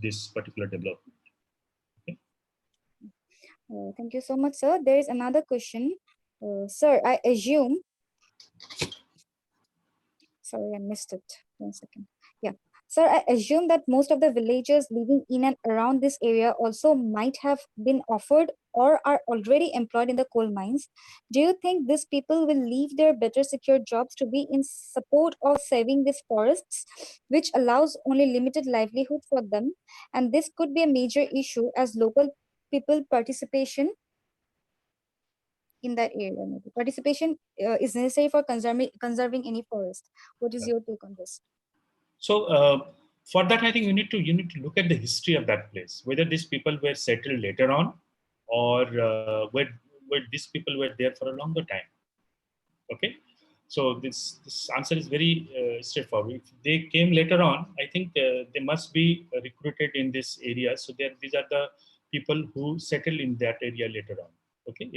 this particular development. Okay. Thank you so much, sir. There is another question. Sir, I assume. Sorry, I missed it. 1 second. Yeah. Sir, I assume that most of the villagers living in and around this area also might have been offered or are already employed in the coal mines. Do you think these people will leave their better secure jobs to be in support of saving these forests, which allows only limited livelihood for them? And this could be a major issue as local people participation in that area. Maybe participation is necessary for conserving any forest. What is your take on this? So for that, I think you need to look at the history of that place, whether these people were settled later on, or where these people were there for a longer time. Okay, so this answer is very straightforward. If they came later on, I think they must be recruited in this area. So these are the people who settle in that area later on. Okay,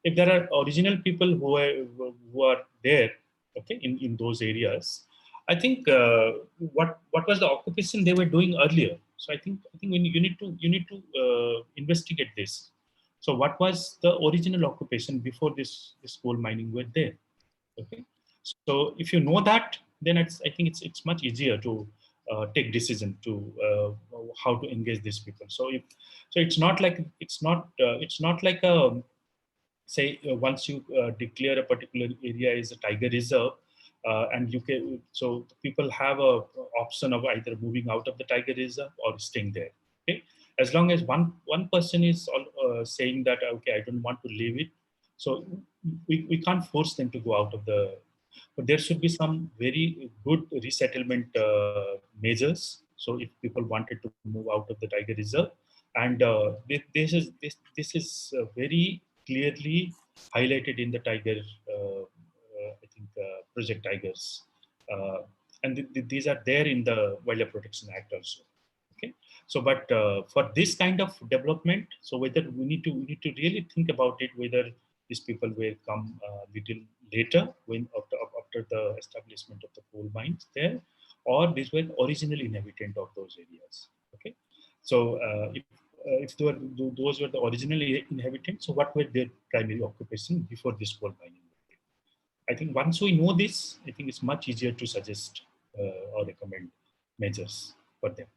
if there are original people who are there, okay, in those areas, I think what was the occupation they were doing earlier. So I think when you need to investigate this. So what was the original occupation before this coal mining were there? Okay, so if you know that, then I think it's much easier to take decision to how to engage these people. So it's not like a say once you declare a particular area as a tiger reserve, and you can, so people have a option of either moving out of the tiger reserve or staying there. Okay, as long as one person is saying that okay, I don't want to leave it, so we can't force them to go out of the. But there should be some very good resettlement measures. So if people wanted to move out of the tiger reserve, and this is very clearly highlighted in the tiger, I think, Project Tigers, uh, and these are there in the Wildlife Protection Act also. Okay, so but for this kind of development, so whether we need to really think about it, whether these people will come little later when after the establishment of the coal mines there, or these were original inhabitant of those areas. Okay, so if those were the original inhabitants, so what were their primary occupation before this coal mining? I think once we know this, I think it's much easier to suggest or recommend measures for them.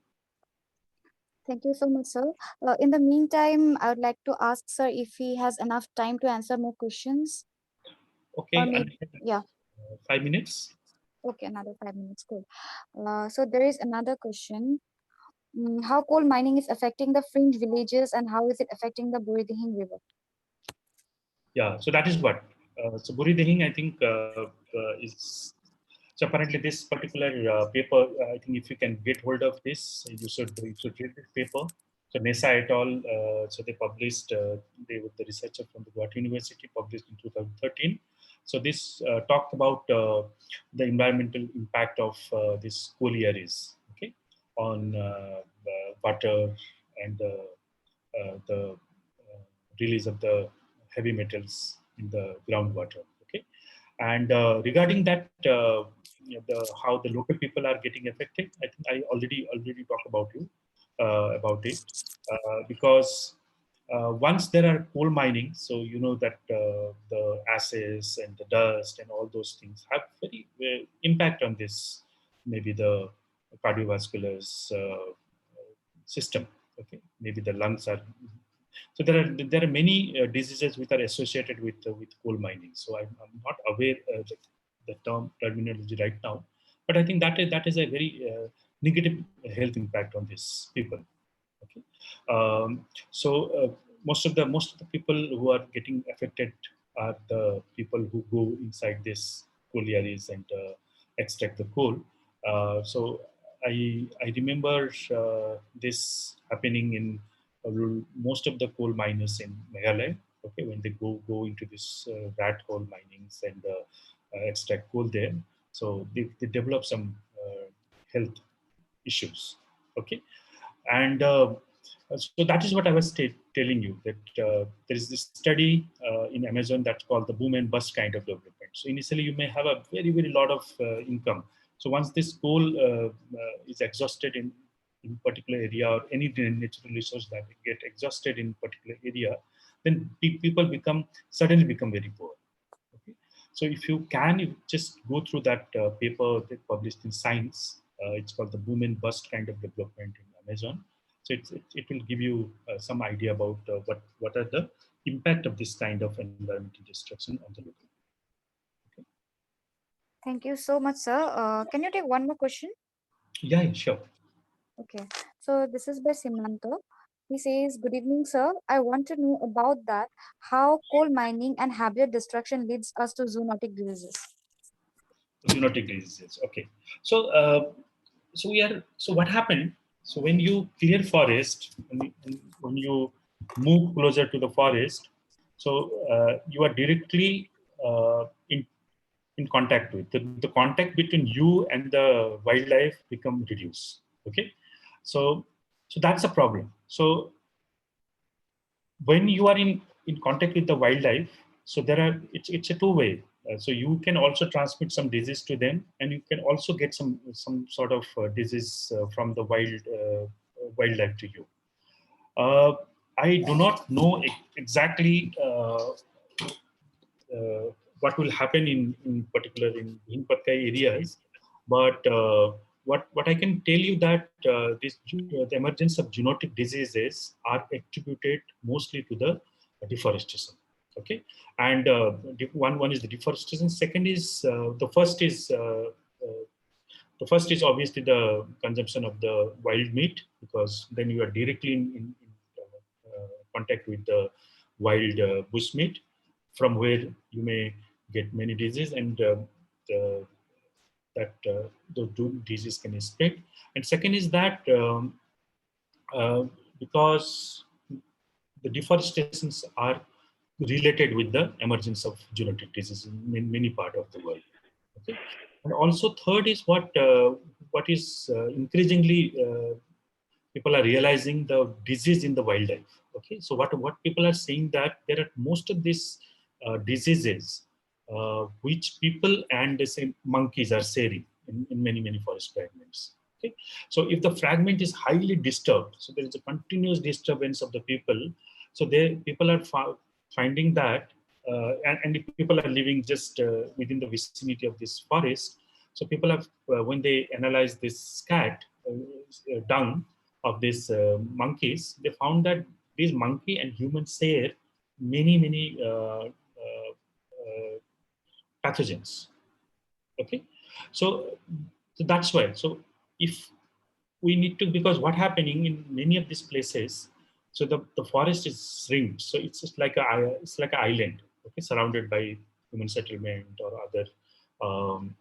Thank you so much, sir. In the meantime, I would like to ask sir if he has enough time to answer more questions, or Okay, maybe, yeah. 5 minutes. Okay, another 5 minutes. Good. So there is another question. How coal mining is affecting the fringe villages and how is it affecting the Buridihing River? Yeah, so that is what. So Buri Dehing, I think, is so apparently this particular paper. I think if you can get hold of this, you should read this paper. So Nesa et al. So they published. They were the researcher from the Guwahati University, published in 2013. So this talked about the environmental impact of this collieries, okay, on water and the release of the heavy metals in the groundwater. Okay, and regarding that, how the local people are getting affected, I think I already talked about it, because once there are coal mining, so you know that the ashes and the dust and all those things have very impact on this, maybe the cardiovascular system. Okay, maybe the lungs are So there are many diseases which are associated with coal mining. So I'm not aware the term terminology right now, but I think that is a very negative health impact on these people. Okay, so most of the people who are getting affected are the people who go inside this collieries and extract the coal. So I remember this happening in most of the coal miners in Meghalaya. Okay, when they go into this rat hole minings and extract coal there, so they develop some health issues. Okay, and so that is what I was telling you, that there is this study in Amazon that's called the boom and bust kind of development. So initially you may have a very lot of income. So once this coal is exhausted in particular area, or any natural resource that get exhausted in particular area, then people suddenly become very poor. Okay? So if you can, you just go through that paper that published in Science. It's called the boom and bust kind of development in Amazon. So it will give you some idea about what are the impact of this kind of environmental destruction on the local. Okay. Thank you so much, sir. Can you take one more question? Yeah, sure. Okay. So this is by Simanto. He says, "Good evening, sir. I want to know about that. How coal mining and habitat destruction leads us to zoonotic diseases." Zoonotic diseases. Okay. So what happened? So when you clear forest, when you move closer to the forest, so you are directly in contact with the contact between you and the wildlife become reduced. Okay, so that's a problem. So when you are in contact with the wildlife, so it's a two-way. So you can also transmit some disease to them, and you can also get some sort of disease from the wildlife to you. uh, I do not know exactly what will happen in particular in Dehing Patkai areas, but what I can tell you that the emergence of zoonotic diseases are attributed mostly to the deforestation. Okay, and one is the deforestation. Second is the first is obviously the consumption of the wild meat, because then you are directly in contact with the wild bush meat, from where you may get many diseases, and the, that the disease can spread. And second is that uh, because the deforestations are related with the emergence of zoonotic diseases in many parts of the world. Okay, and also third is what is increasingly people are realizing the disease in the wildlife. Okay, so what people are saying, that there are most of these diseases which people and the same monkeys are sharing in many forest fragments. Okay, so if the fragment is highly disturbed, so there is a continuous disturbance of the people. So people are finding that, and if people are living just within the vicinity of this forest, so people have when they analyze this scat dung of these monkeys, they found that these monkey and humans share many pathogens. Okay, so, so that's why. So if we need to, because what happening in many of these places, so the forest is shrinked, so it's just like it's like an island, okay, surrounded by human settlement or other um,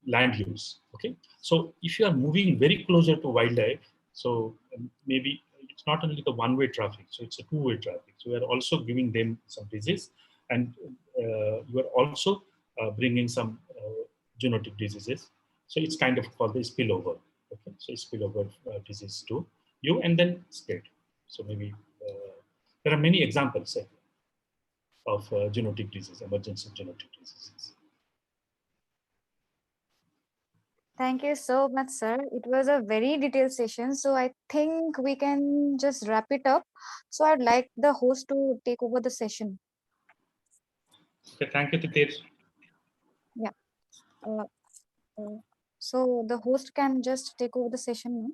land use. Okay, so if you are moving very closer to wildlife, so maybe it's not only the one-way traffic, so it's a two-way traffic. So we are also giving them some disease, and you are also bringing some zoonotic diseases. So it's kind of called the spillover. Okay, so spillover disease to you and then spread. So maybe there are many examples of zoonotic disease, emergence of zoonotic diseases. Thank you so much, sir. It was a very detailed session, so I think we can just wrap it up. So I'd like the host to take over the session. Okay, thank you, Titir. Yeah. Uh, so the host can just take over the session now.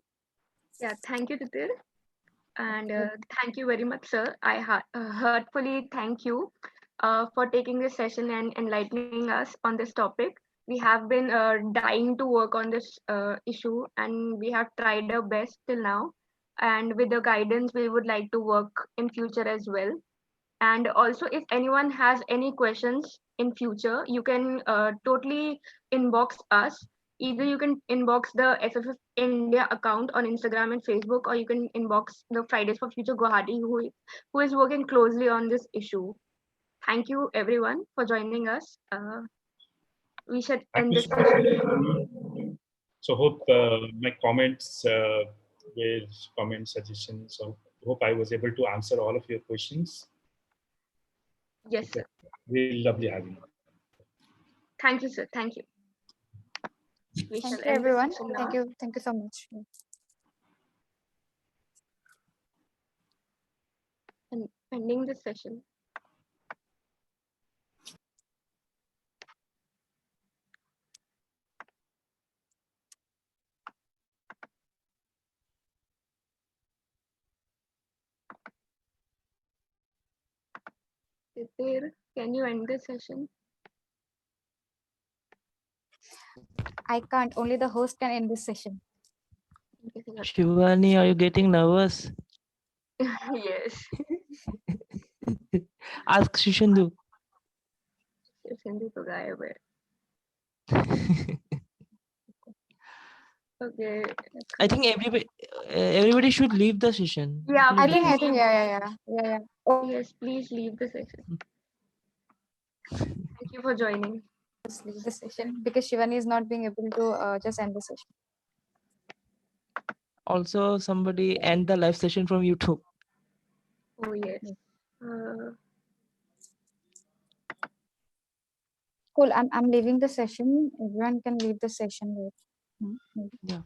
Yeah, thank you, Titir. And thank you very much, sir. I heartfully thank you for taking this session and enlightening us on this topic. We have been dying to work on this issue, and we have tried our best till now. And with the guidance, we would like to work in future as well. And also, if anyone has any questions in future, you can totally inbox us. Either you can inbox the FFF India account on Instagram and Facebook, or you can inbox the Fridays for Future Guwahati, who is working closely on this issue. Thank you everyone for joining us. We should Thank end you this so much for having session. me. So hope my comments were comment suggestions. So hope I was able to answer all of your questions. Yes, Okay, sir. really lovely having you. Thank you, sir. Thank you. We shall Thank you, end this everyone. session Thank now. you. Thank you so much. And ending this session. Siddhir, can you end this session? I can't. Only the host can end this session. Shivani, are you getting nervous? Yes. Ask Shishandu. Sindhu to गायब है. Okay. I think everybody should leave the session. Yeah, What do you I think? think, yeah. Oh, Yes, please leave the session. Thank you for joining. just leave the session because Shivani is not being able to just end the session. Also, somebody end the live session from YouTube. Oh yes. Cool. I'm leaving the session. Everyone can leave the session. Right? Yeah.